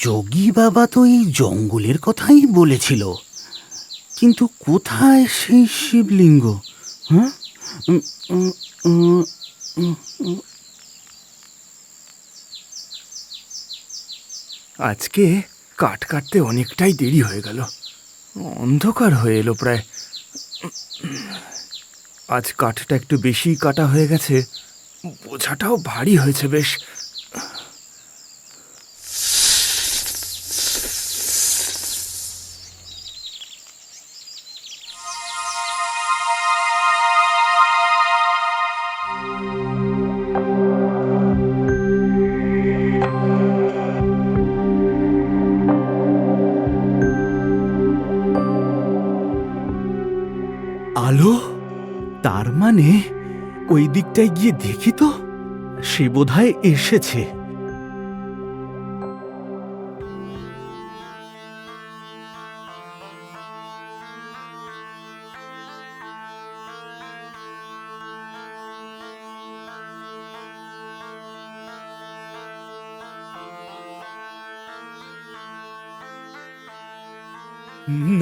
যোগী বাবা তো এই জঙ্গলের কথাই বলেছিল, কিন্তু কোথায় সেই শিবলিঙ্গ? হ্যাঁ, উম, উম, উম, উম, উম। আজকে কাঠ কাটতে অনেকটাই দেরি হয়ে গেল, অন্ধকার হয়ে এলো প্রায়। আজ কাঠটা একটু বেশি কাটা হয়ে গেছে, বোঝাটাও ভারী হয়েছে বেশ। আলো, তার মানে ওই দিকটায় গিয়ে দেখি তো, সে বোধহয় এসেছে।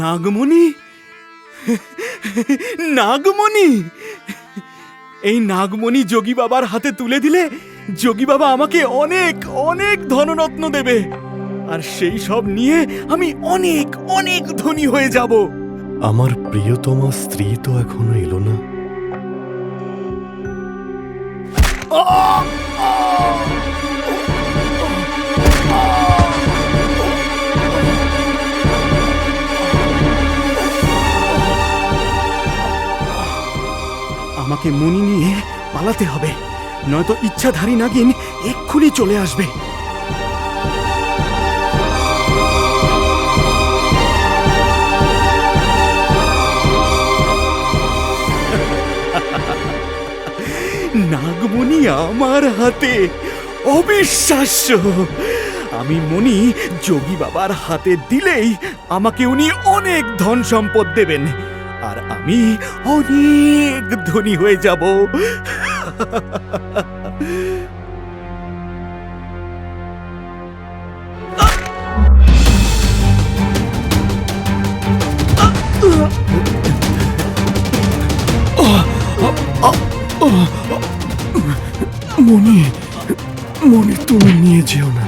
নাগমণি, নাগমণি! এই নাগমণি যোগী বাবার হাতে তুলে দিলে যোগী বাবা আমাকে অনেক অনেক ধনরত্ন দেবে, আর সেই সব নিয়ে আমি অনেক অনেক ধনী হয়ে যাব। আমার প্রিয়তমা স্ত্রী তো এখনো এলো না। আমাকে মণি নিয়ে পালাতে হবে, নয়তো ইচ্ছাধারী নাগিন এক্ষুনি চলে আসবে। নাগমণি আমার হাতে, অবিশ্বাস্য! আমি মণি যোগী বাবার হাতে দিলেই আমাকে উনি অনেক ধন সম্পদ দেবেন, আর আমি অনেক ধনী হয়ে যাব। মণি, মণি তুমি নিয়ে যেও না।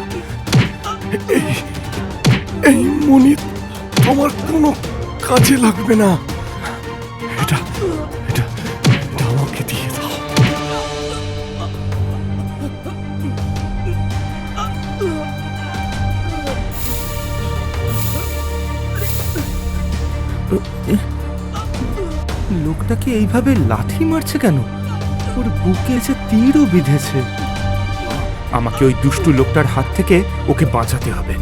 এই এই মণি তোমার কোনো কাজে লাগবে না। এটা এটা এটা আমাকে দিয়ে দাও। লোকটাকে এইভাবে লাথি মারছে কেন? ওর বুকে যে তীরও বিঁধেছে। আমাকে ওই দুষ্টু লোকটার হাত থেকে ওকে বাঁচাতে হবে।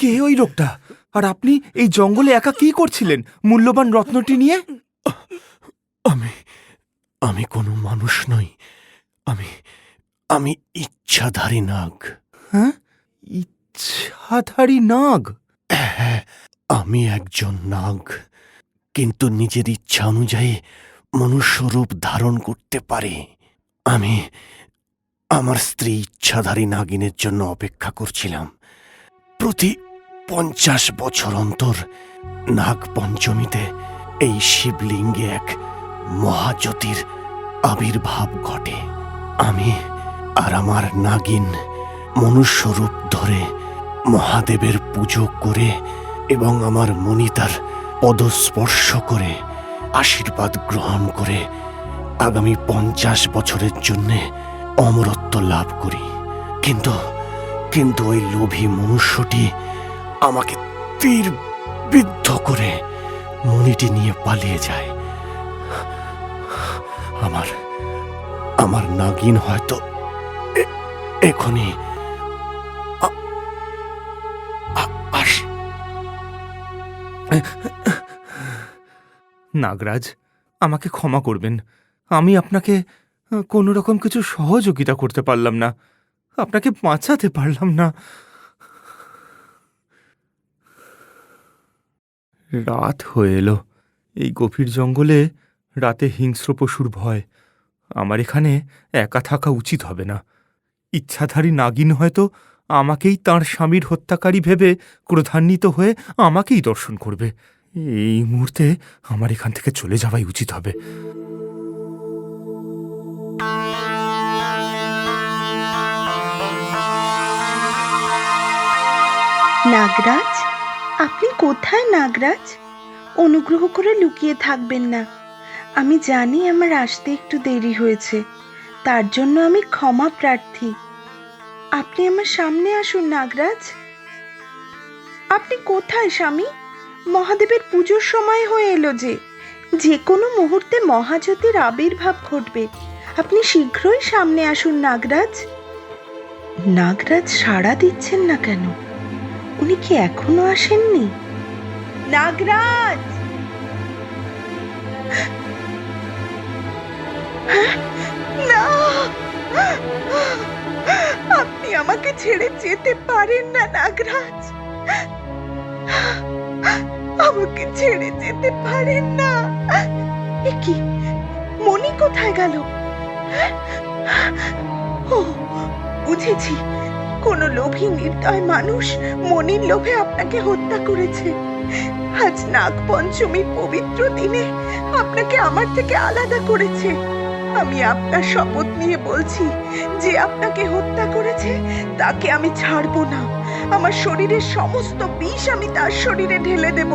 কে ওই লোকটা? আর আপনি এই জঙ্গলে একা কি করছিলেন মূল্যবান রত্নটি নিয়ে? আমি আমি কোনো মানুষ নই। আমি আমি ইচ্ছাধারী নাগ। হ্যাঁ, ইচ্ছাধারী নাগ? হ্যাঁ, আমি একজন নাগ, কিন্তু নিজের ইচ্ছা অনুযায়ী মনুষ্য রূপ ধারণ করতে পারি। আমি আমার স্ত্রী ইচ্ছাধারী নাগিনের জন্য অপেক্ষা করছিলাম। প্রতি 50 বছর অন্তর নাগ পঞ্চমীতে এই শিবলিঙ্গে এক মহাজ্যোতির আবির্ভাব ঘটে। আমি আর আমার নাগিন মনুষ্য রূপ ধরে মহাদেবের পুজো করে এবং আমার মণি তার পদস্পর্শ করে আশীর্বাদ গ্রহণ করে আগামী 50 বছরের জন্যে অমরত্ব লাভ করি। কিন্তু কিন্তু ওই লোভী মনুষ্যটি আমাকে তীর বিদ্ধ করে মণিটি নিয়ে পালিয়ে যায়। আমার আমার নাগিন হয়তো এখনই আস। নাগরাজ, আমাকে ক্ষমা করবেন। আমি আপনাকে কোনো রকম কিছু সহযোগিতা করতে পারলাম না, আপনাকে বাঁচাতে পারলাম না। রাত হয়ে এলো। এই গভীর জঙ্গলে রাতে হিংস্র পশুর ভয়। আমার এখানে একা থাকা উচিত হবে না। ইচ্ছাধারী নাগিন হয়তো আমাকেই তাঁর স্বামীর হত্যাকারী ভেবে ক্রোধান্বিত হয়ে আমাকেই দর্শন করবে। এই মুহূর্তে আমার এখান থেকে চলে যাওয়াই উচিত হবে। নাগরাজ, আপনি কোথায় নাগরাজ? অনুগ্রহ করে লুকিয়ে থাকবেন না। আমি জানি আমার আসতে একটু দেরি হয়েছে, তার জন্য আমি ক্ষমা প্রার্থী। আপনি আমার সামনে আসুন নাগরাজ। আপনি কোথায় স্বামী? মহাদেবের পুজোর সময় হয়ে এলো, যে কোনো মুহূর্তে মহাজ্যোতির আবির্ভাব ঘটবে। আপনি শীঘ্রই সামনে আসুন নাগরাজ। নাগরাজ সাড়া দিচ্ছেন না কেন? উনি কি এখনো আসেননি? নাগরাজ! না, আপনি আমাকে ছেড়ে যেতে পারেন না নাগরাজ। আমাকে ছেড়ে যেতে পারেন না। এ কি, মণি কোথায় গেল? ও, বুঝেছি, কোন লোভী নির্দয় মানুষ মনির লোভে আপনাকে হত্যা করেছে। আজ নাগ পঞ্চমীর পবিত্র দিনে আপনাকে আমার থেকে আলাদা করেছে। আমি আপনার শপথ নিয়ে বলছি, যে আপনাকে হত্যা করেছে তাকে আমি ছাড়বো না। আমার শরীরের সমস্ত বিষ আমি তার শরীরে ঢেলে দেব।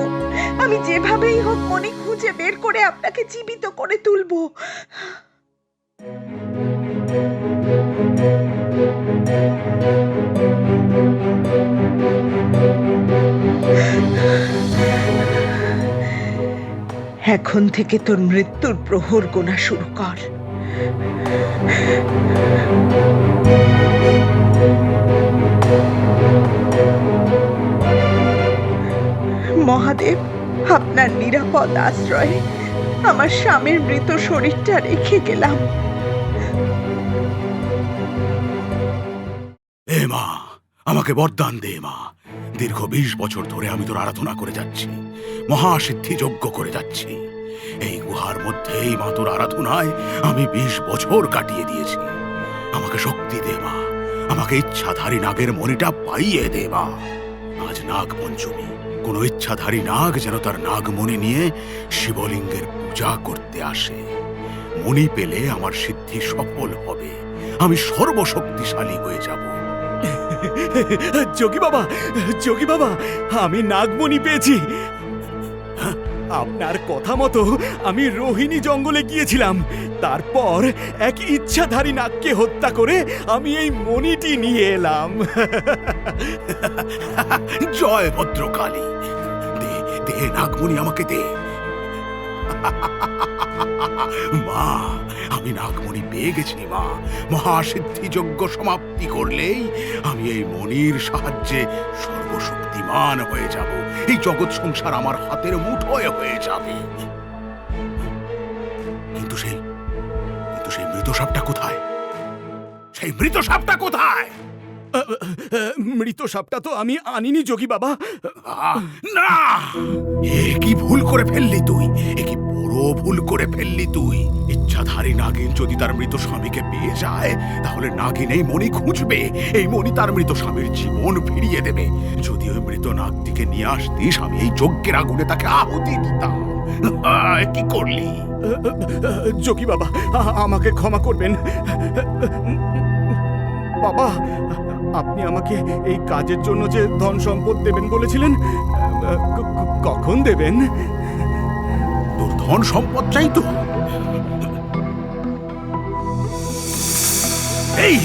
আমি যেভাবেই হোক মনি খুঁজে বের করে আপনাকে জীবিত করে তুলবো। এখন থেকে তোর মৃত্যুর প্রহর গোনা শুরু কর। মহাদেব, আপনার নিরাপদ আশ্রয়ে আমার স্বামীর মৃত শরীরটা রেখে গেলাম। এ মা, আমাকে বরদান দে মা। দীর্ঘ 20 বছর ধরে আমি তোর আরাধনা করে যাচ্ছি, মহাসিদ্ধি যজ্ঞ করে যাচ্ছি। এই গুহার মধ্যেই মা তোর আরাধনায় আমি 20 বছর কাটিয়ে দিয়েছি। আমাকে শক্তি দে মা, আমাকে ইচ্ছাধারী নাগের মণিটা পাইয়ে দে মা। আজ নাগ পঞ্চমী, কোনো ইচ্ছাধারী নাগ যেন তার নাগমণি নিয়ে শিবলিঙ্গের পূজা করতে আসে। মণি পেলে আমার সিদ্ধি সফল হবে, আমি সর্বশক্তিশালী হয়ে যাব। যোগী বাবা, যোগী বাবা, আমি নাগমণি পেয়েছি। আপনার কথা মতো আমি রোহিণী জঙ্গলে গিয়েছিলাম। তারপর এক ইচ্ছাধারী নাগকে হত্যা করে আমি এই মণিটি নিয়ে এলাম। জয় ভদ্রকালী, দে দে নাগমণি, আমাকে দে। মা, আমি নাগমণি পেয়ে গেছি মা। মহাসিদ্ধি যজ্ঞ সমাপ্তি করলেই আমি এই মণির সাহায্যে সর্বশক্তিমান হয়ে যাব। এই জগৎ সংসার আমার হাতের মুঠোয় হয়ে যাবে। কিন্তু সেই মৃত সাপটা কোথায়? সেই মৃত সাপটা কোথায়? মৃত সাপটা তো আমি আনিনি যোগী বাবা। না, এ কি ভুল করে ফেললি তুই, এ কি বড় ভুল করে ফেললি তুই। ইচ্ছাধারী নাগিন যদি তার মৃত স্বামীকে পেয়ে যায়, তাহলে নাগিন এই মণি খুঁজবে, এই মণি তার মৃত স্বামীর জীবন ফিরিয়ে দেবে। যদি ওই মৃত নাগটিকে নিয়ে আসতিস, আমি এই যজ্ঞের আগুনে তাকে আহুতি দিতাম। কি করলি? যোগী বাবা, আমাকে ক্ষমা করবেন। বাবা, আপনি আমাকে এই কাজের জন্য যে ধন সম্পদ দেবেন বলেছিলেন, কখন দেবেন? তোর ধন সম্পদ চাই তো? এই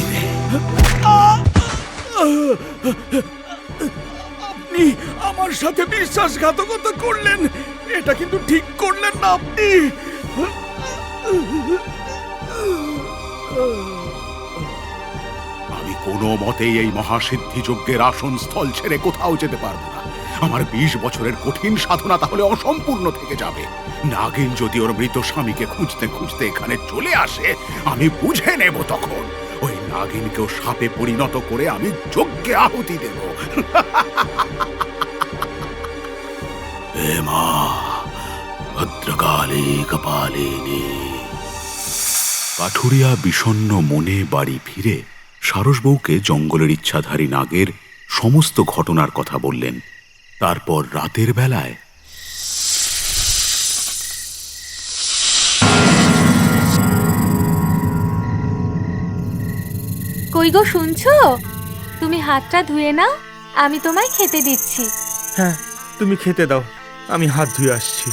আপনি আমার সাথে বিশ্বাসঘাতকতা করলেন, এটা কিন্তু ঠিক করলেন না আপনি। আমি কোনো মতেই এই মহাসিদ্ধি যজ্ঞের আসন স্থল ছেড়ে কোথাও যেতে পারবো না। আমার 20 বছরের কঠিন সাধনা তাহলে অসম্পূর্ণ থেকে যাবে। নাগিন যদি ওর মৃত স্বামীকে খুঁজতে খুঁজতে এখানে চলে আসে, আমি বুঝে নেব তখন। ওই নাগিনকেও সাপে পরিণত করে আমি যজ্ঞে আহুতি দেব। হে মা ভদ্রকালী কপালিনী। কাঠুরিয়া বিষণ্ণ মনে বাড়ি ফিরে সারস বউকে জঙ্গলের ইচ্ছাধারী নাগের সমস্ত ঘটনার কথা বললেন। তারপর রাতের বেলায় কই গো, শুনছো? তুমি হাতটা ধুয়ে নাও, আমি তোমায় খেতে দিচ্ছি। হ্যাঁ, তুমি খেতে দাও, আমি হাত ধুয়ে আসছি।